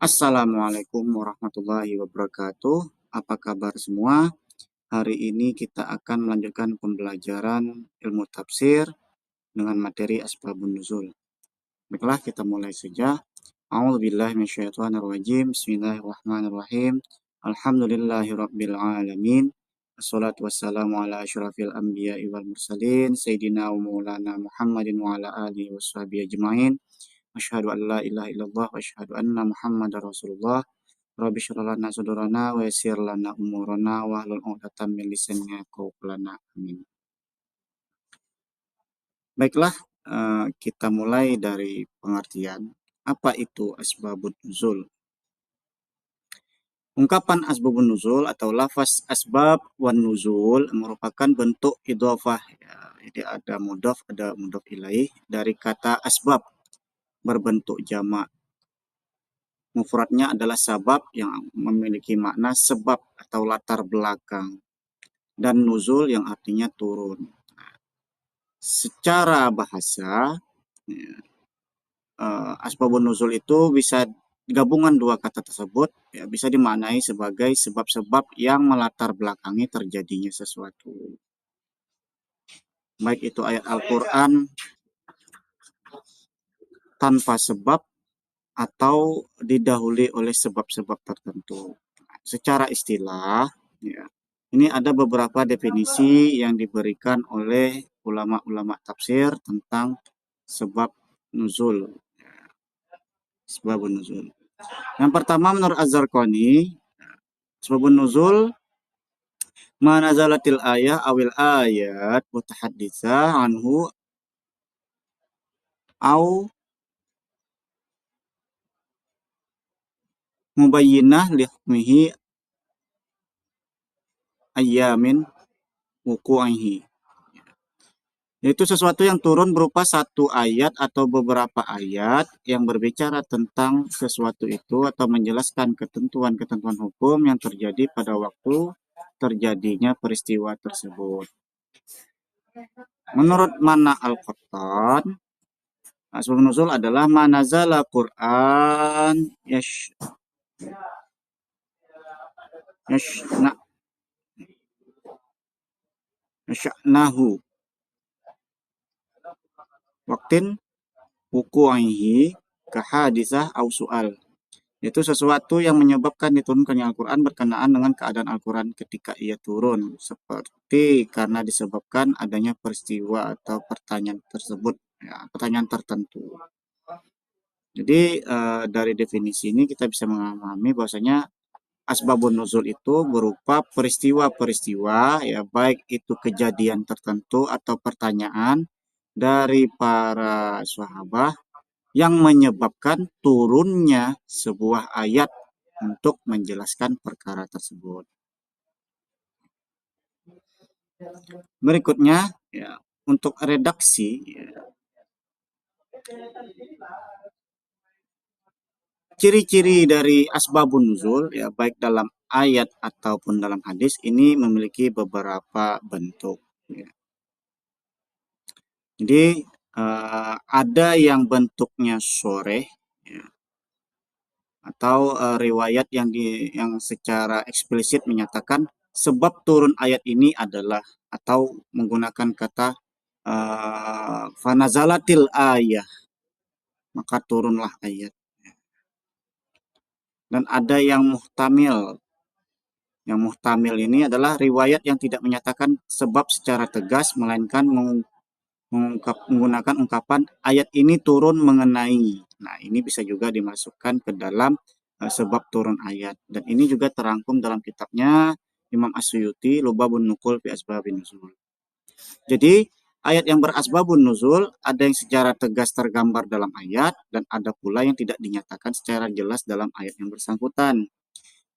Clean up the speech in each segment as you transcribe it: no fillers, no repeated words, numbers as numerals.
Assalamualaikum warahmatullahi wabarakatuh. Apa kabar semua? Hari ini kita akan melanjutkan pembelajaran ilmu tafsir dengan materi Asbabun Nuzul. Baiklah, kita mulai saja. A'udzubillahi minasyaitonirrajim. Bismillahirrahmanirrahim. Alhamdulillahirabbil alamin. Wassalatu wassalamu ala asyrafil anbiya'i wal mursalin sayyidina wa maulana Muhammadin wa ala alihi washabihi ajmain. Asyhadu an la ilaha illallah wa asyhadu anna Muhammadar Rasulullah. Rabbi shrah lana sadrana wa yassir lana umurana wa hlul 'uqdatam min lisani yafqahu qawlana. Amin. Baiklah, kita mulai dari pengertian. Apa itu asbabun nuzul? Ungkapan asbabun nuzul atau lafaz asbab wan nuzul merupakan bentuk idhofah. Ya, jadi ada mudhaf, ada mudhaf ilaih dari kata asbab berbentuk jamak. Mufradnya adalah sabab yang memiliki makna sebab atau latar belakang. Dan nuzul yang artinya turun. Secara bahasa, asbabun nuzul itu bisa gabungan dua kata tersebut, ya, bisa dimaknai sebagai sebab-sebab yang melatar belakangi terjadinya sesuatu. Baik itu ayat Al-Quran tanpa sebab atau didahului oleh sebab-sebab tertentu. Secara istilah, ya, ini ada beberapa definisi yang diberikan oleh ulama-ulama tafsir tentang sebab nuzul. Sebabun nuzul. Yang pertama menurut Az-Zarqani, sebabun nuzul ma nazalatil ayah awil ayat mutahadditsa anhu au mubayyinah li hukmihi ayyamin wuqu'ihi. Itu sesuatu yang turun berupa satu ayat atau beberapa ayat yang berbicara tentang sesuatu itu atau menjelaskan ketentuan-ketentuan hukum yang terjadi pada waktu terjadinya peristiwa tersebut. Menurut Mana Al-Qattan, asbabun nuzul adalah manazala Quran yashnahu waktin wuku'ihi kahadisah au su'al. Itu sesuatu yang menyebabkan diturunkannya Al-Quran berkenaan dengan keadaan Al-Quran ketika ia turun. Seperti karena disebabkan adanya peristiwa atau pertanyaan tersebut, ya, pertanyaan tertentu. Jadi dari definisi ini kita bisa memahami bahwasanya asbabun nuzul itu berupa peristiwa-peristiwa, ya, baik itu kejadian tertentu atau pertanyaan dari para sahabat yang menyebabkan turunnya sebuah ayat untuk menjelaskan perkara tersebut. Berikutnya, ya, untuk redaksi, ya, ciri-ciri dari asbabun nuzul, ya, baik dalam ayat ataupun dalam hadis ini memiliki beberapa bentuk. Ya. Jadi ada yang bentuknya sharih, ya, atau riwayat yang secara eksplisit menyatakan sebab turun ayat ini adalah, atau menggunakan kata fanazalatil ayah, maka turunlah ayat. Dan ada yang muhtamil. Yang muhtamil ini adalah riwayat yang tidak menyatakan sebab secara tegas, melainkan menggunakan ungkapan ayat ini turun mengenai. Nah, ini bisa juga dimasukkan ke dalam sebab turun ayat. Dan ini juga terangkum dalam kitabnya Imam As-Suyuti, Lubabun Nuqul fi Asbabin Nuzul. Jadi, ayat yang berasbabun nuzul ada yang secara tegas tergambar dalam ayat, dan ada pula yang tidak dinyatakan secara jelas dalam ayat yang bersangkutan.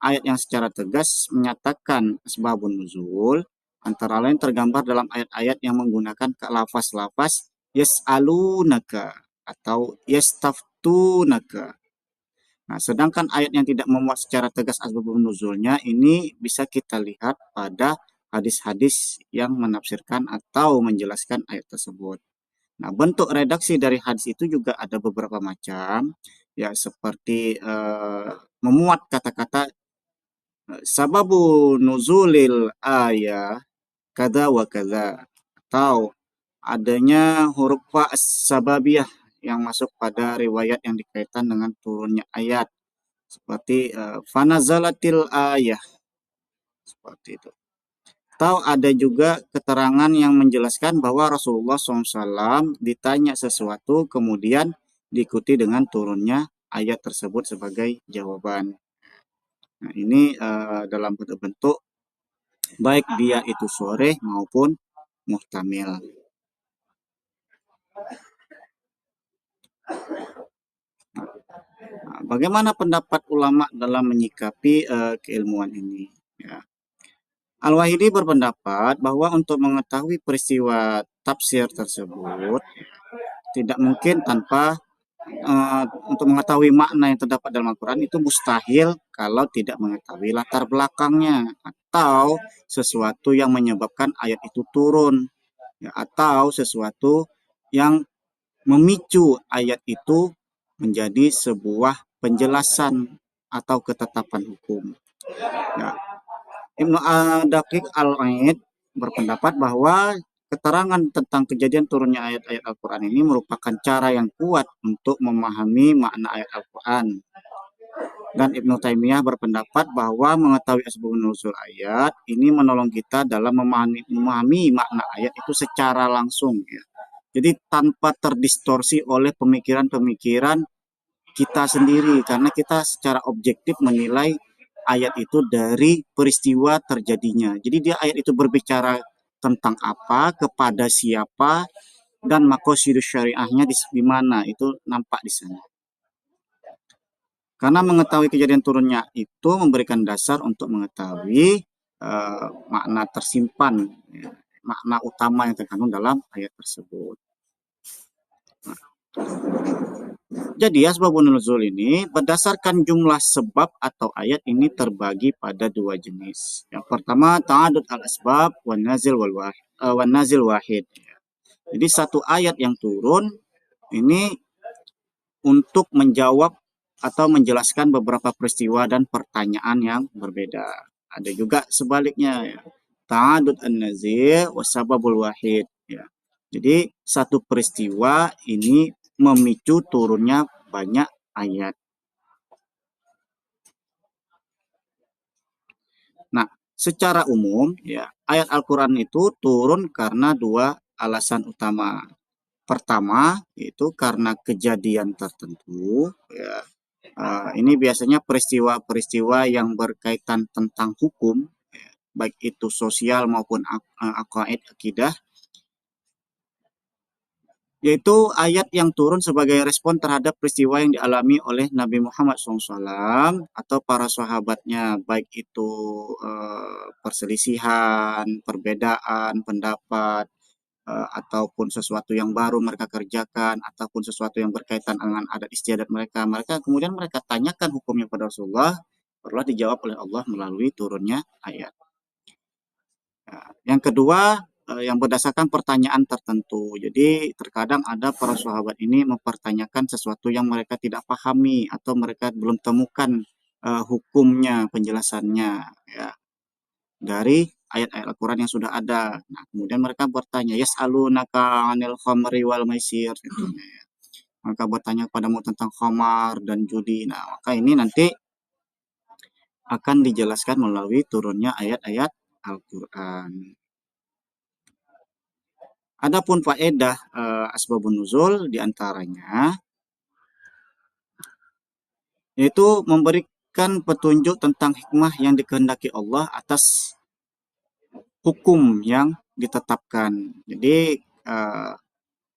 Ayat yang secara tegas menyatakan asbabun nuzul antara lain tergambar dalam ayat-ayat yang menggunakan lafaz-lafaz yas'alunaka atau yastaftunaka. Nah, sedangkan ayat yang tidak memuat secara tegas asbabun nuzulnya ini bisa kita lihat pada hadis-hadis yang menafsirkan atau menjelaskan ayat tersebut. Nah, bentuk redaksi dari hadis itu juga ada beberapa macam. ya seperti memuat kata-kata sababu nuzulil ayah kada wa kada, atau adanya huruf fa sababiyah yang masuk pada riwayat yang dikaitkan dengan turunnya ayat seperti fanazalatil ayah, seperti itu. Atau ada juga keterangan yang menjelaskan bahwa Rasulullah SAW ditanya sesuatu kemudian diikuti dengan turunnya ayat tersebut sebagai jawaban. Nah, ini dalam bentuk baik dia itu sore maupun muhtamil. Nah, bagaimana pendapat ulama dalam menyikapi keilmuan ini? Ya. Al-Wahidi berpendapat bahwa untuk mengetahui peristiwa tafsir tersebut tidak mungkin tanpa untuk mengetahui makna yang terdapat dalam Al-Quran itu mustahil kalau tidak mengetahui latar belakangnya atau sesuatu yang menyebabkan ayat itu turun, ya, atau sesuatu yang memicu ayat itu menjadi sebuah penjelasan atau ketetapan hukum. Ya. Ibnu Daqiq Al-Aid berpendapat bahwa keterangan tentang kejadian turunnya ayat-ayat Al-Quran ini merupakan cara yang kuat untuk memahami makna ayat Al-Quran. Dan Ibnu Taimiyah berpendapat bahwa mengetahui asbabun nuzul ayat ini menolong kita dalam memahami makna ayat itu secara langsung. Ya. Jadi tanpa terdistorsi oleh pemikiran-pemikiran kita sendiri, karena kita secara objektif menilai ayat itu dari peristiwa terjadinya. Jadi dia ayat itu berbicara tentang apa, kepada siapa, dan maqasidus syariahnya di mana, itu nampak di sana. Karena mengetahui kejadian turunnya itu memberikan dasar untuk mengetahui makna tersimpan, ya, makna utama yang terkandung dalam ayat tersebut. Jadi asbabun nuzul ini berdasarkan jumlah sebab atau ayat ini terbagi pada dua jenis. Yang pertama ta'adud al-asbab wan nazil wahid. Jadi satu ayat yang turun ini untuk menjawab atau menjelaskan beberapa peristiwa dan pertanyaan yang berbeda. Ada juga sebaliknya, ya. Ta'adud an-nazil wasababul wahid, ya. Jadi satu peristiwa ini memicu turunnya banyak ayat. Nah, secara umum ya, ayat Al-Qur'an itu turun karena dua alasan utama. Pertama, itu karena kejadian tertentu, ya. Ini biasanya peristiwa-peristiwa yang berkaitan tentang hukum, ya, baik itu sosial maupun aqaid akidah, yaitu ayat yang turun sebagai respon terhadap peristiwa yang dialami oleh Nabi Muhammad SAW atau para sahabatnya, baik itu perselisihan, perbedaan pendapat, ataupun sesuatu yang baru mereka kerjakan, ataupun sesuatu yang berkaitan dengan adat istiadat mereka. Kemudian mereka tanyakan hukumnya pada Rasulullah, barulah dijawab oleh Allah melalui turunnya ayat. Nah, yang kedua, yang berdasarkan pertanyaan tertentu. Jadi terkadang ada para sahabat ini mempertanyakan sesuatu yang mereka tidak pahami atau mereka belum temukan hukumnya, penjelasannya, ya, dari ayat-ayat Al-Quran yang sudah ada. Nah, kemudian mereka bertanya, yas'alunaka 'anil khamri wal maisir. Gitu, ya. Mereka bertanya kepadamu tentang khamar dan judi. Nah, maka ini nanti akan dijelaskan melalui turunnya ayat-ayat Al-Quran. Adapun faedah asbabun nuzul diantaranya yaitu memberikan petunjuk tentang hikmah yang dikehendaki Allah atas hukum yang ditetapkan. Jadi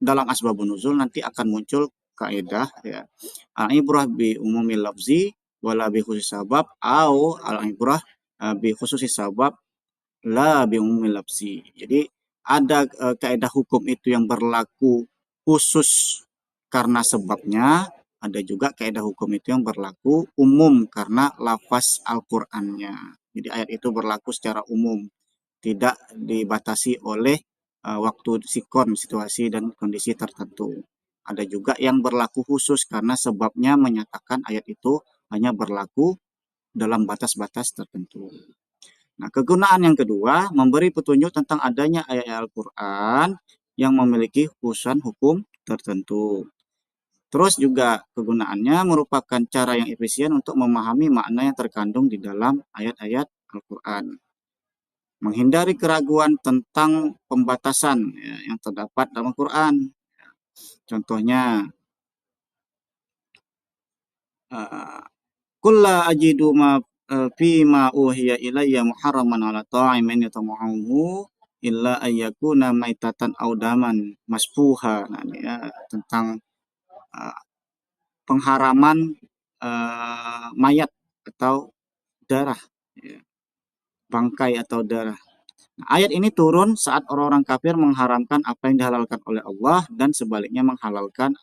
dalam asbabun nuzul nanti akan muncul kaidah, ya, al-ibrah bi umumil lafzi wala bi khusus sabab au al-ibrah bi khususi sabab la bi umumil lafzi. Jadi ada kaidah hukum itu yang berlaku khusus karena sebabnya, ada juga kaidah hukum itu yang berlaku umum karena lafaz Al-Qur'annya. Jadi ayat itu berlaku secara umum, tidak dibatasi oleh waktu sikon, situasi dan kondisi tertentu. Ada juga yang berlaku khusus karena sebabnya menyatakan ayat itu hanya berlaku dalam batas-batas tertentu. Nah, kegunaan yang kedua, memberi petunjuk tentang adanya ayat Al-Quran yang memiliki khususan hukum tertentu. Terus juga kegunaannya merupakan cara yang efisien untuk memahami makna yang terkandung di dalam ayat-ayat Al-Quran. Menghindari keraguan tentang pembatasan ya, yang terdapat dalam Al-Quran. Contohnya, Qul la ajidu ma fi ma uhiya ilayya muharraman ala ta'imin yatamahu illa ayyakuna maitatan aw daman masfuha. Nah, ini ya, tentang uh, pengharaman mayat atau darah, ya, bangkai atau darah. Nah, ayat ini turun saat orang-orang kafir mengharamkan apa yang dihalalkan oleh Allah dan sebaliknya menghalalkan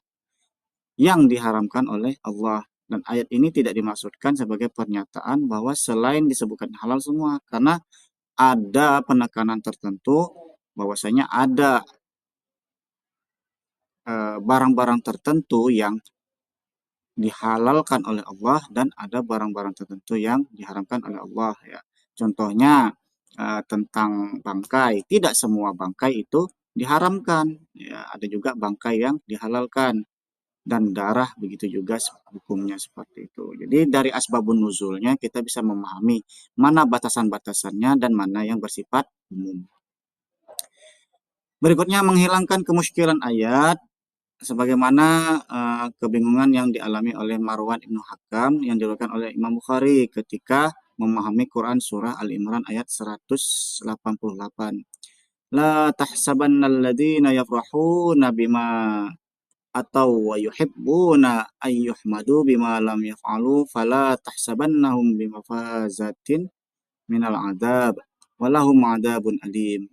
yang diharamkan oleh Allah. Dan ayat ini tidak dimaksudkan sebagai pernyataan bahwa selain disebutkan halal semua, karena ada penekanan tertentu bahwasanya ada barang-barang tertentu yang dihalalkan oleh Allah dan ada barang-barang tertentu yang diharamkan oleh Allah ya. Contohnya tentang bangkai, tidak semua bangkai itu diharamkan ya, ada juga bangkai yang dihalalkan dan darah begitu juga hukumnya seperti itu. Jadi dari asbabun nuzulnya kita bisa memahami mana batasan-batasannya dan mana yang bersifat umum. Berikutnya menghilangkan kemusykilan ayat sebagaimana kebingungan yang dialami oleh Marwan Ibnu Hakam yang diriwayatkan oleh Imam Bukhari ketika memahami Quran surah Al-Imran ayat 188. La tahsabanna alladhina yafrahuna bima atau wa yuhibbuna ayyuhmadu bima lam yaf'alu fala tahsabannahum bimafazatin minal adab walahum adabun alim.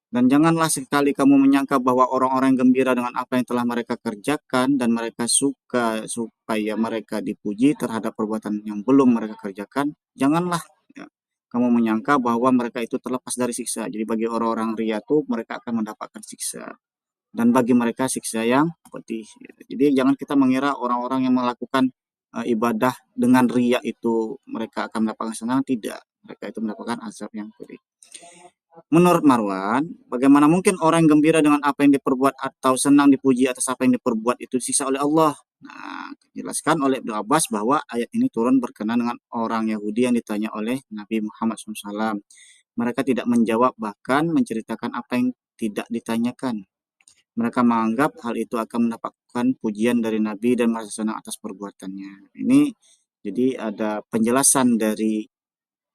Dan janganlah sekali kamu menyangka bahwa orang-orang yang gembira dengan apa yang telah mereka kerjakan dan mereka suka supaya mereka dipuji terhadap perbuatan yang belum mereka kerjakan. Janganlah ya, kamu menyangka bahwa mereka itu terlepas dari siksa. Jadi bagi orang-orang ria itu mereka akan mendapatkan siksa. Dan bagi mereka siksa yang pedih. Jadi jangan kita mengira orang-orang yang melakukan ibadah dengan ria itu mereka akan mendapatkan senang. Tidak. Mereka itu mendapatkan azab yang pedih. Menurut Marwan, bagaimana mungkin orang yang gembira dengan apa yang diperbuat atau senang dipuji atas apa yang diperbuat itu disiksa oleh Allah? Nah, dijelaskan oleh Ibnu Abbas bahwa ayat ini turun berkenaan dengan orang Yahudi yang ditanya oleh Nabi Muhammad SAW. Mereka tidak menjawab bahkan menceritakan apa yang tidak ditanyakan. Mereka menganggap hal itu akan mendapatkan pujian dari Nabi dan merasa senang atas perbuatannya. Ini jadi ada penjelasan dari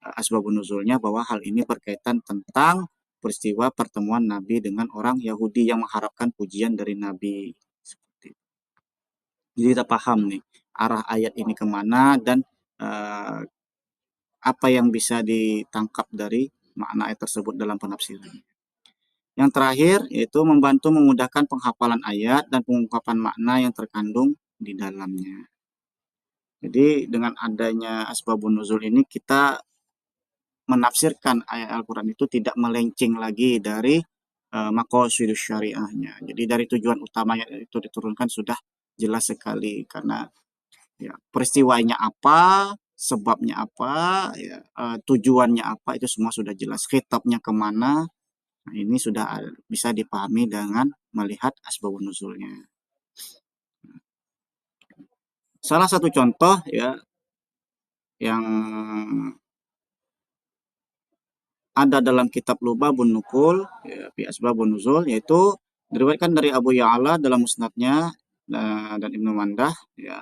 asbabun nuzulnya bahwa hal ini berkaitan tentang peristiwa pertemuan Nabi dengan orang Yahudi yang mengharapkan pujian dari Nabi. Seperti itu. Jadi kita paham nih arah ayat ini kemana dan uh, apa yang bisa ditangkap dari makna ayat tersebut dalam penafsiran. Yang terakhir yaitu membantu memudahkan penghafalan ayat dan pengungkapan makna yang terkandung di dalamnya. Jadi dengan adanya asbabun nuzul ini kita menafsirkan ayat Al-Quran itu tidak melenceng lagi dari maqasidus syariahnya. Jadi dari tujuan utamanya itu diturunkan sudah jelas sekali karena ya, peristiwanya apa, sebabnya apa, ya, tujuannya apa itu semua sudah jelas. Khitabnya kemana, nah, ini sudah bisa dipahami dengan melihat asbabun nuzulnya. Salah satu contoh ya yang ada dalam kitab Lubabun Nukul ya, fi Asbabun Nuzul yaitu diriwayatkan dari Abu Ya'la dalam musnadnya dan Ibnu Mandah ya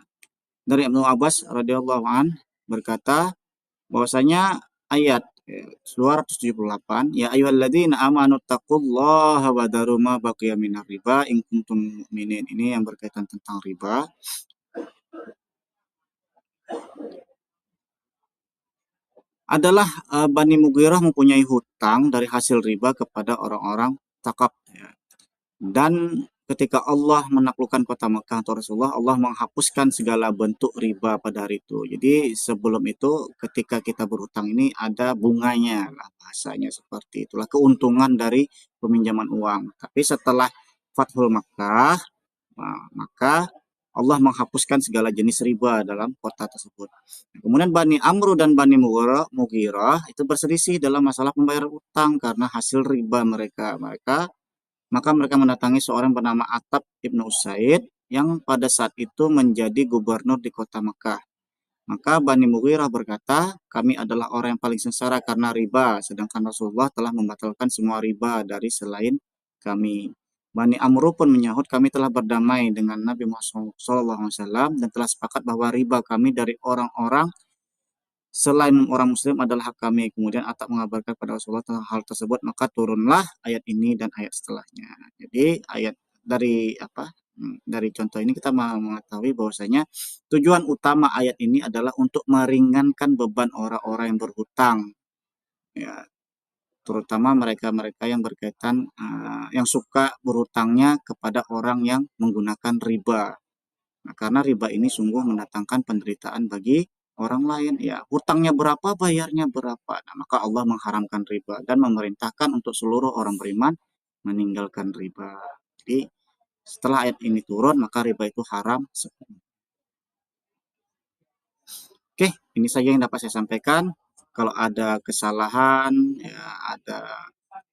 dari Ibnu Abbas radhiyallahu an berkata bahwasanya ayat 278 ya ayyuhalladzina amanu taqullaha wa daru ma baqiya minar riba in kuntum mu'minin, ini yang berkaitan tentang riba. Adalah Bani Mughirah mempunyai hutang dari hasil riba kepada orang-orang Takab ya. Dan ketika Allah menaklukkan kota Mekah atau Rasulullah, Allah menghapuskan segala bentuk riba pada hari itu. Jadi sebelum itu ketika kita berhutang ini ada bunganya lah bahasanya seperti itulah keuntungan dari peminjaman uang. Tapi setelah Fathul Makkah, maka Allah menghapuskan segala jenis riba dalam kota tersebut. Kemudian Bani Amru dan Bani Mughirah itu berselisih dalam masalah pembayaran utang karena hasil riba mereka. Maka mereka mendatangi seorang bernama Attab ibnu Usaid yang pada saat itu menjadi gubernur di kota Mekah. Maka Bani Mughirah berkata, kami adalah orang yang paling sengsara karena riba, sedangkan Rasulullah telah membatalkan semua riba dari selain kami. Bani Amru pun menyahut, kami telah berdamai dengan Nabi Muhammad SAW dan telah sepakat bahwa riba kami dari orang-orang selain orang muslim adalah hak kami. Kemudian Attab mengabarkan kepada Rasulullah tentang hal tersebut, maka turunlah ayat ini dan ayat setelahnya. Jadi ayat dari dari contoh ini kita mengetahui bahwasanya tujuan utama ayat ini adalah untuk meringankan beban orang-orang yang berhutang, ya, terutama mereka-mereka yang berkaitan yang suka berhutangnya kepada orang yang menggunakan riba. Nah, karena riba ini sungguh mendatangkan penderitaan bagi orang lain. Ya, hutangnya berapa, bayarnya berapa. Nah, maka Allah mengharamkan riba dan memerintahkan untuk seluruh orang beriman meninggalkan riba. Jadi, setelah ayat ini turun, maka riba itu haram. Oke, ini saja yang dapat saya sampaikan. Kalau ada kesalahan, ya, ada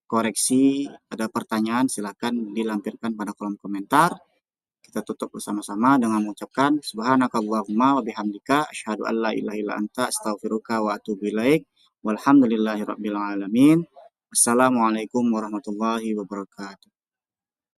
koreksi, ada pertanyaan, silakan dilampirkan pada kolom komentar. Kita tutup bersama-sama dengan mengucapkan subhanakallahumma wa bihamdika asyhadu an la ilaha illa anta astaghfiruka wa atubu ilaik. Walhamdulillahirabbil alamin. Wassalamualaikum warahmatullahi wabarakatuh.